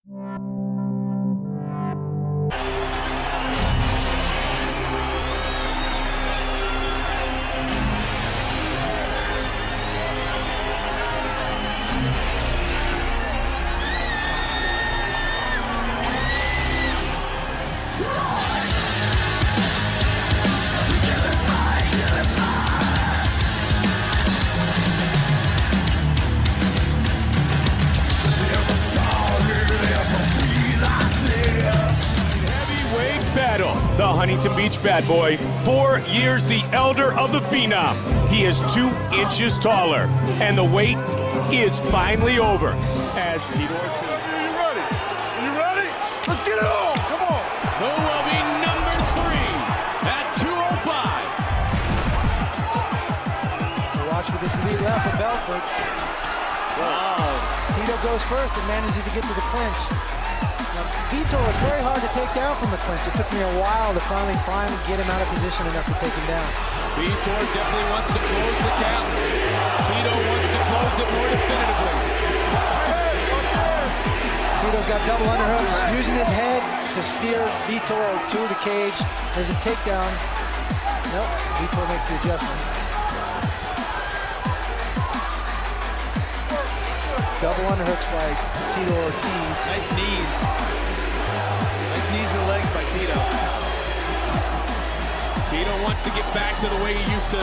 The Huntington Beach bad boy, 4 years the elder of the Phenom. He is 2 inches taller, and the wait is finally over as Tito Ortiz. Are you ready? Are you ready? Let's get it on! Come on! Who will be number 3 at 205? Watch for this lead left for Belfort. Wow. Tito goes first and manages to get to the clinch. Vitor was very hard to take down from the clinch. It took me a while to finally get him out of position enough to take him down. Vitor definitely wants to close the gap. Tito wants to close it more definitively. Tito's got double underhooks, using his head to steer Vitor to the cage. There's a takedown. Nope, Vitor makes the adjustment. Double underhooks by Tito Ortiz. Nice knees. Nice knees and legs by Tito. Tito wants to get back to the way he used to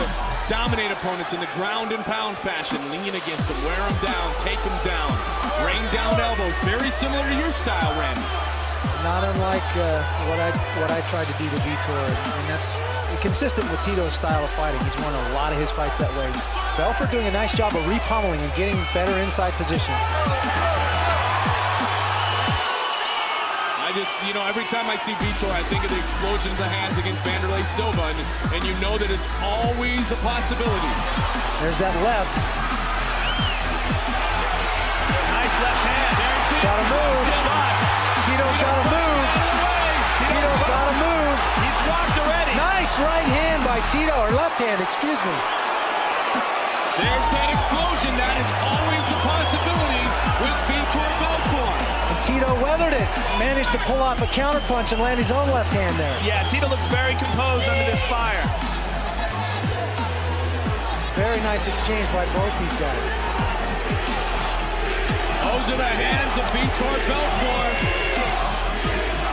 dominate opponents in the ground and pound fashion. Lean against them, wear them down, take them down. Rain down elbows. Very similar to your style, Randy. Not unlike what I tried to do to Vitor, and that's consistent with Tito's style of fighting. He's won a lot of his fights that way. Belfort doing a nice job of repummeling and getting better inside position. I just, every time I see Vitor, I think of the explosion of the hands against Vanderlei Silva, and you know that it's always a possibility. There's that left. Nice left hand. Gotta move. Tito's gotta move. Tito's gotta move. He's rocked already. Nice right hand by Tito, or left hand, excuse me. There's that explosion. That is always the possibility with Vitor Belfort. And Tito weathered it. Managed to pull off a counterpunch and land his own left hand there. Yeah, Tito looks very composed under this fire. Very nice exchange by both these guys. Those are the hands of Vitor Belfort.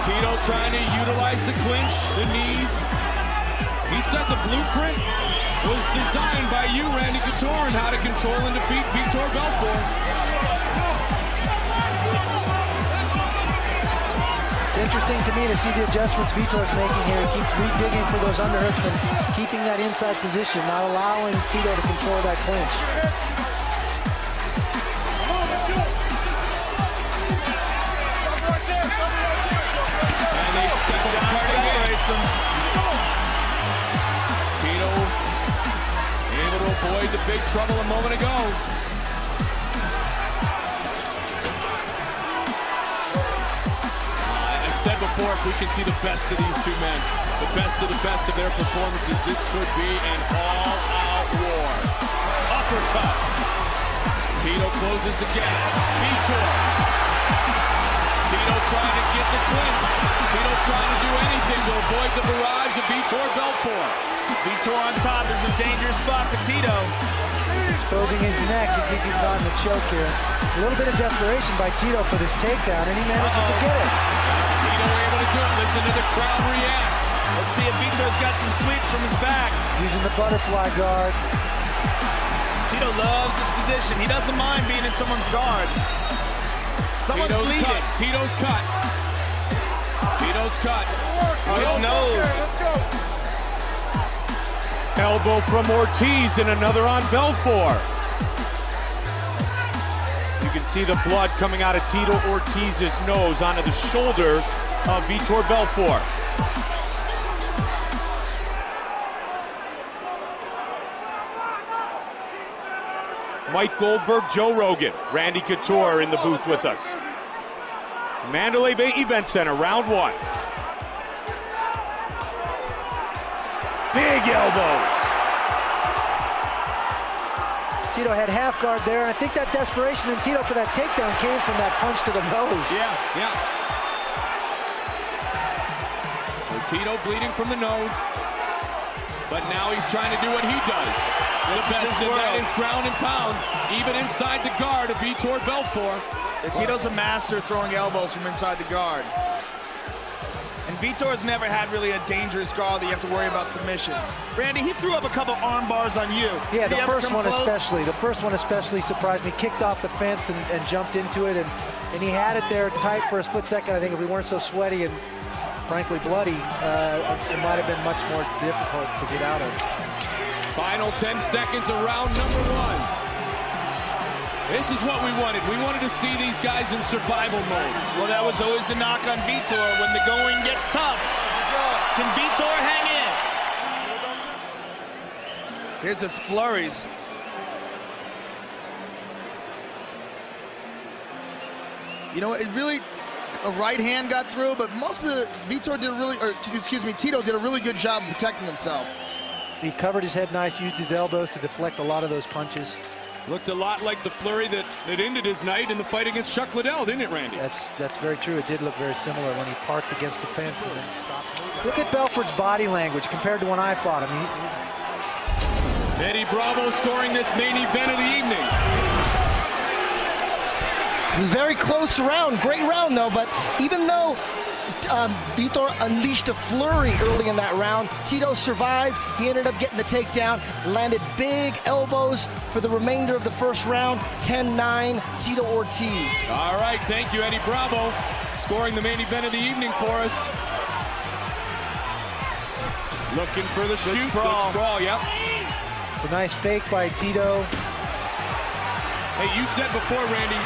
Tito trying to utilize the clinch, the knees. He said the blueprint was designed by you, Randy Couture, on how to control and defeat Vitor Belfort. It's interesting to me to see the adjustments Vitor's making here. He keeps re-digging for those underhooks and keeping that inside position, not allowing Tito to control that clinch. And they step apart again. Tito able to avoid the big trouble a moment ago. I said before, if we can see the best of these two men, the best of their performances, this could be an all-out war. Uppercut. Tito closes the gap. Vitor. Tito trying to get the clinch. Tito trying to do anything to avoid the barrage of Vitor Belfort. Vitor on top is a dangerous spot for Tito. Exposing his neck to keep him on the choke here. A little bit of desperation by Tito for this takedown, and he manages to get it. Tito able to do it. Let's another crowd react. Let's see if Vitor's got some sweeps from his back. Using the butterfly guard. Tito loves this position. He doesn't mind being in someone's guard. Someone's bleeding. Cut. Tito's cut. Tito's cut. Oh, his nose. Let's go. Elbow from Ortiz and another on Belfort. You can see the blood coming out of Tito Ortiz's nose onto the shoulder of Vitor Belfort. Mike Goldberg, Joe Rogan, Randy Couture in the booth with us. Mandalay Bay Event Center, round 1. Big elbows. Tito had half guard there, and I think that desperation in Tito for that takedown came from that punch to the nose. Yeah. So Tito bleeding from the nose, but now he's trying to do what he does. The best of that is ground and pound, even inside the guard of Vitor Belfort. Tito's a master throwing elbows from inside the guard. And Vitor's never had really a dangerous guard that you have to worry about submissions. Randy, he threw up a couple arm bars on you. Yeah, Did the first one close? especially. The first one especially surprised me. Kicked off the fence and jumped into it, and he had it there tight for a split second. I think if we weren't so sweaty and frankly bloody, it might have been much more difficult to get out of. Final 10 seconds of round number 1. This is what we wanted. We wanted to see these guys in survival mode. Well, that was always the knock on Vitor when the going gets tough. Can Vitor hang in? Here's the flurries. You know, it really, a right hand got through, but most of the, Tito did a really good job of protecting himself. He covered his head nice, used his elbows to deflect a lot of those punches. Looked a lot like the flurry that ended his night in the fight against Chuck Liddell, didn't it, Randy? That's very true. It did look very similar when he parked against the fence and then stopped. Look at Belfort's body language compared to when I fought him. Eddie Bravo scoring this main event of the evening. Very close round, great round though, but even though Vitor unleashed a flurry early in that round, Tito survived. He ended up getting the takedown, landed big elbows for the remainder of the first round. 10-9, Tito Ortiz. All right, thank you, Eddie Bravo, scoring the main event of the evening for us. Looking for the shoot, good sprawl, yep. It's a nice fake by Tito. Hey, you said before, Randy,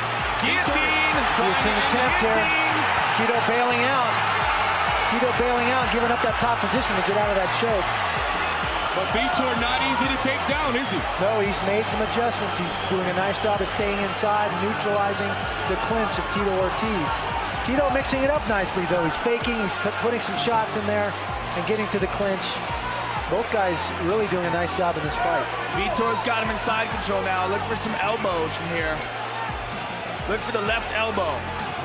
Guillotine! Guillotine attempt here. Tito bailing out. Tito bailing out, giving up that top position to get out of that choke. But Vitor not easy to take down, is he? No, he's made some adjustments. He's doing a nice job of staying inside, neutralizing the clinch of Tito Ortiz. Tito mixing it up nicely, though. He's faking, he's putting some shots in there and getting to the clinch. Both guys really doing a nice job in this fight. Vitor's got him in side control now. Look for some elbows from here. Look for the left elbow.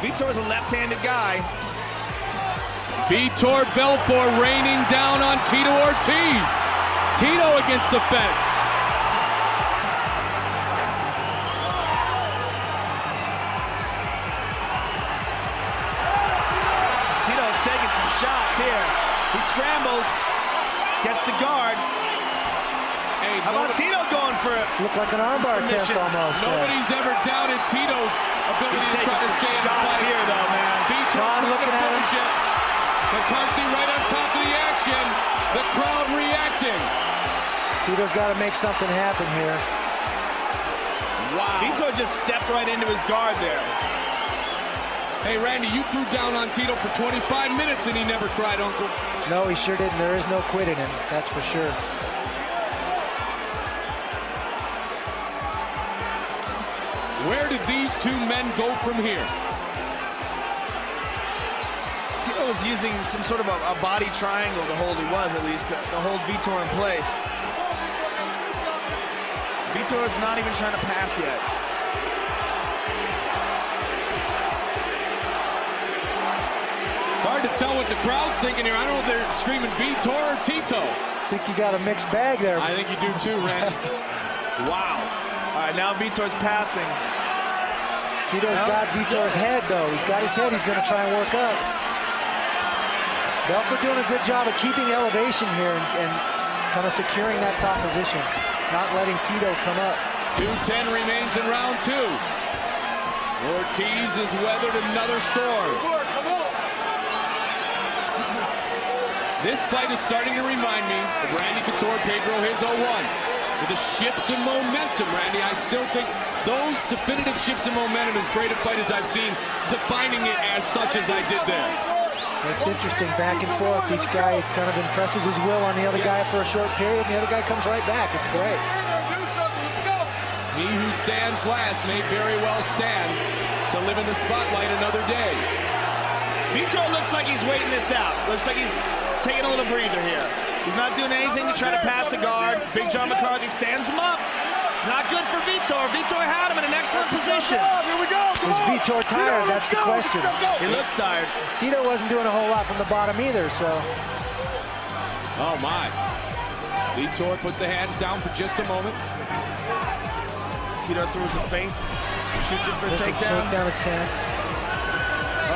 Vitor's a left-handed guy. Vitor Belfort raining down on Tito Ortiz. Tito against the fence. Tito's taking some shots here. He scrambles, gets the guard. Hey, how about Tito going for it? Looked like an armbar attempt almost. Nobody's ever doubted Tito's ability to try to stay in the fight. Here, though, man. Vitor looking at him. McCarthy right on top of the action. The crowd reacting. Tito's got to make something happen here. Wow. Vitor just stepped right into his guard there. Hey, Randy, you threw down on Tito for 25 minutes and he never cried, Uncle. No, he sure didn't. There is no quit in him, that's for sure. Where did these two men go from here? Tito was using some sort of a body triangle to hold, at least, to hold Vitor in place. Vitor's not even trying to pass yet. It's hard to tell what the crowd's thinking here. I don't know if they're screaming Vitor or Tito. I think you got a mixed bag there. I think you do too, Randy. Wow. All right, now Vitor's passing. Tito's got Vitor's head, though. He's got his head. He's going to try and work up. Belfort doing a good job of keeping elevation here and kind of securing that top position, not letting Tito come up. 2:10 remains in round 2. Ortiz has weathered another storm. This fight is starting to remind me of Randy Couture, Pedro his 01. With the shifts in momentum, Randy, I still think those definitive shifts in momentum, as great a fight as I've seen, defining it as such as I did there. It's interesting, back and forth. Each guy kind of impresses his will on the other guy for a short period, and the other guy comes right back. It's great. He who stands last may very well stand to live in the spotlight another day. Vitor looks like he's waiting this out. Looks like he's taking a little breather here. He's not doing anything to try to pass the guard. Big John McCarthy stands him up. Not good for Vitor. Vitor had him in an excellent position. Here we go. Is Vitor tired? That's the question. He looks tired. Tito wasn't doing a whole lot from the bottom either, so. Oh, my. Vitor put the hands down for just a moment. Tito throws a feint. Shoots it for a takedown. Takedown at 10.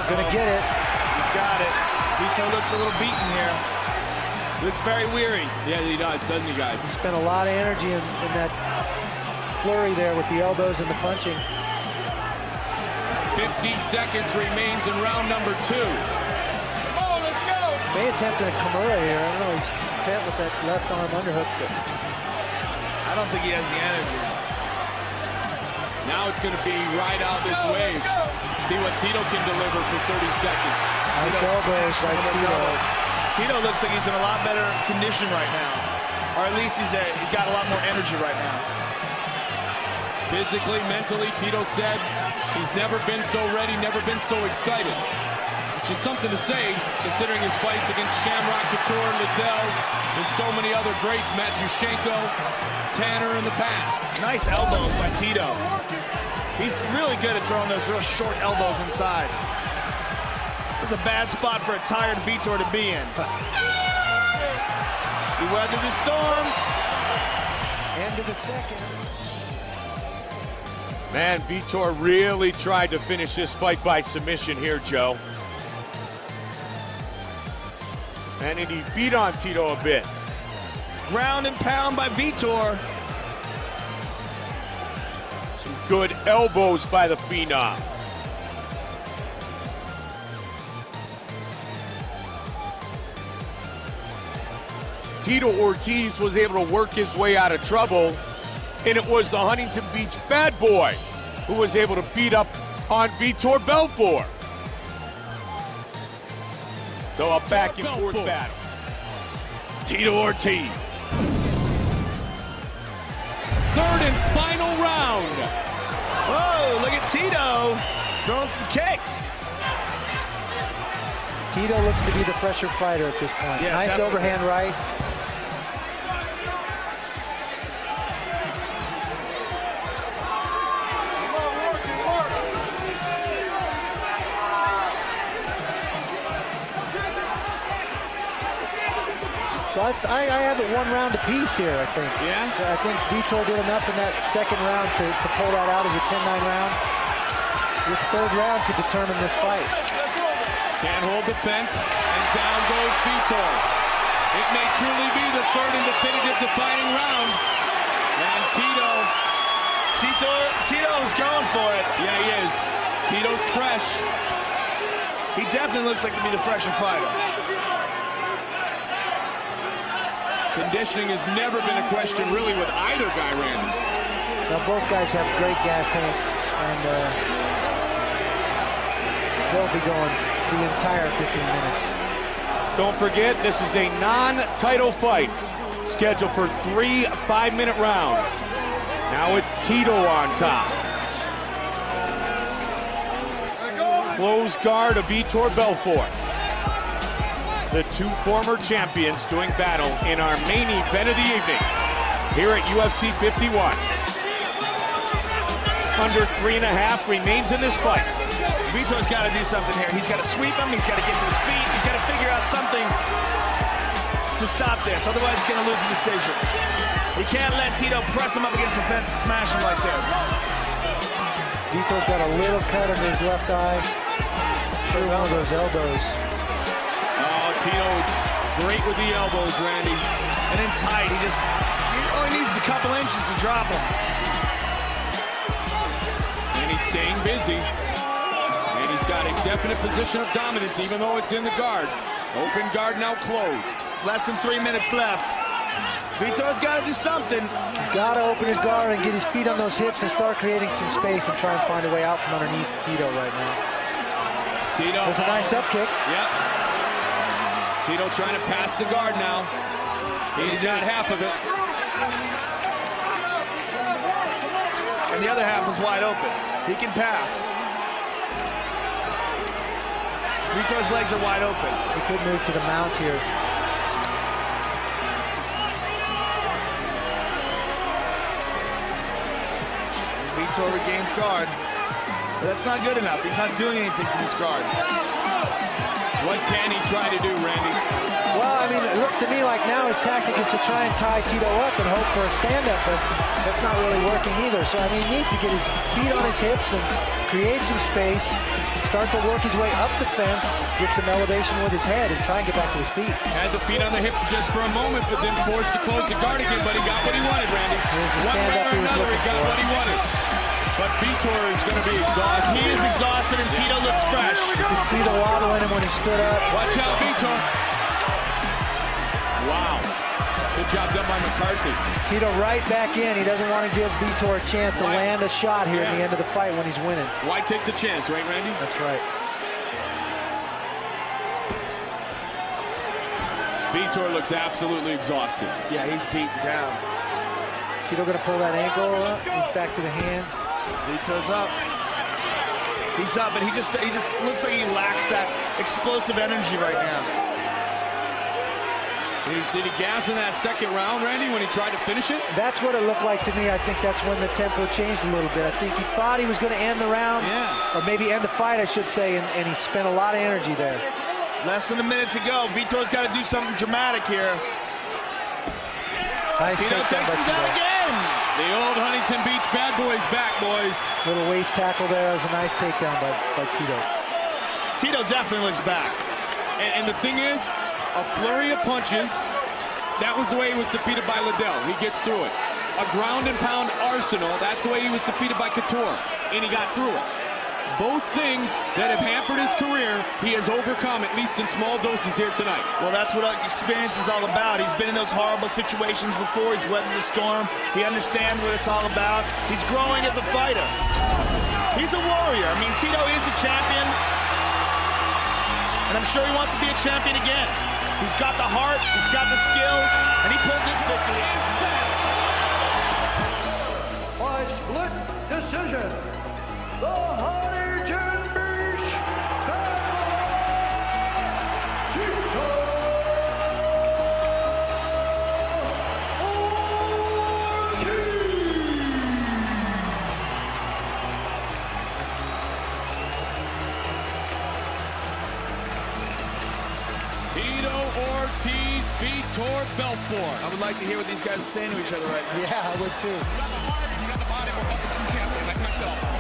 Gonna get it. He's got it. Vitor looks a little beaten here. Looks very weary. Yeah, he does, doesn't he, guys? He spent a lot of energy in that flurry there with the elbows and the punching. 50 seconds remains in round number 2. Oh, let's go. May attempt a Kimura here. I don't know. He's content with that left arm underhook. But I don't think he has the energy. Now it's going to be right out this wave. See what Tito can deliver for 30 seconds. nice elbows by Tito. Tito looks like he's in a lot better condition right now. Or at least he's got a lot more energy right now. Physically, mentally, Tito said he's never been so ready, never been so excited. Which is something to say, considering his fights against Shamrock, Couture, Liddell, and so many other greats, Matyushenko, Tanner in the past. Nice elbows by Tito. He's really good at throwing those real short elbows inside. It's a bad spot for a tired Vitor to be in. He weathered the storm. End of the second. Man, Vitor really tried to finish this fight by submission here, Joe. And he beat on Tito a bit. Ground and pound by Vitor. Some good elbows by the Phenom. Tito Ortiz was able to work his way out of trouble, and it was the Huntington Beach bad boy who was able to beat up on Vitor Belfort. So a back and forth battle. Tito Ortiz. Third and final round. Whoa, look at Tito throwing some kicks. Tito looks to be the fresher fighter at this point. Yeah, nice definitely. overhand right. So I have it 1 round apiece here, I think. Yeah? I think Vitor did enough in that second round to pull that out as a 10-9 round. This third round could determine this fight. Can't hold the fence, and down goes Vitor. It may truly be the third and definitive defining round. And Tito's going for it. Yeah, he is. Tito's fresh. He definitely looks like to be the fresher fighter. Conditioning has never been a question really with either guy, Randy. Now both guys have great gas tanks, and they'll be going the entire 15 minutes. Don't forget, this is a non-title fight scheduled for 3 5-minute rounds. Now it's Tito on top. Close guard of Vitor Belfort. The 2 former champions doing battle in our main event of the evening here at UFC 51. Under 3.5 remains in this fight. Vitor's got to do something here. He's got to sweep him. He's got to get to his feet. He's got to figure out something to stop this. Otherwise, he's going to lose the decision. He can't let Tito press him up against the fence and smash him like this. Vitor's got a little cut under his left eye. Sure, one of those elbows. Oh, Tito is great with the elbows, Randy. And then tight. He only needs a couple inches to drop him. And he's staying busy. And he's got a definite position of dominance, even though it's in the guard. Open guard now closed. Less than 3 minutes left. Vitor's got to do something. He's got to open his guard and get his feet on those hips and start creating some space and try and find a way out from underneath Tito right now. Tito. There's a nice up kick. Yep. Tito trying to pass the guard now. He's got half of it. And the other half is wide open. He can pass. Vitor's legs are wide open. He could move to the mount here. Vitor regains guard. But that's not good enough. He's not doing anything from his guard. What can he try to do, Randy? Well, I mean, it looks to me like now his tactic is to try and tie Tito up and hope for a stand-up, but that's not really working either. So, I mean, he needs to get his feet on his hips and create some space, start to work his way up the fence, get some elevation with his head, and try and get back to his feet. Had the feet on the hips just for a moment, but then forced to close the guard again, but he got what he wanted, Randy. Here's the One way stand-up or he was another, he looking got for. what he wanted. But Vitor is going to be exhausted. He is exhausted, and Tito looks fresh. You could see the wobble in him when he stood up. Watch out, Vitor. Wow. Good job done by McCarthy. Tito right back in. He doesn't want to give Vitor a chance to Why? land a shot here in the end of the fight when he's winning. Why take the chance, right, Randy? That's right. Vitor looks absolutely exhausted. Yeah, he's beaten down. Tito going to pull that ankle up. He's back to the hand. Vitor's up. He's up, but he just looks like he lacks that explosive energy right now. Did he gas in that second round, Randy, when he tried to finish it? That's what it looked like to me. I think that's when the tempo changed a little bit. I think he thought he was going to end the round, or maybe end the fight, I should say, and he spent a lot of energy there. Less than a minute to go. Vitor's got to do something dramatic here. Nice Tito takedown takes by him down Tito. again. The old Huntington Beach bad boys back, boys. Little waist tackle there. That was a nice takedown by Tito. Tito definitely looks back. And the thing is, a flurry of punches, that was the way he was defeated by Liddell. He gets through it. A ground and pound arsenal, that's the way he was defeated by Couture, and he got through it. Both things that have hampered his career, he has overcome, at least in small doses here tonight. Well, that's what experience is all about. He's been in those horrible situations before. He's weathered the storm. He understands what it's all about. He's growing as a fighter. He's a warrior. I mean, Tito is a champion, and I'm sure he wants to be a champion again. He's got the heart, he's got the skill, and he pulled this victory out. By split decision, the Huntington Beach Tito Tito Ortiz, Vitor Belfort. I would like to hear what these guys are saying to each other right now. Yeah, I would too. You got the body, we're up to champion like myself.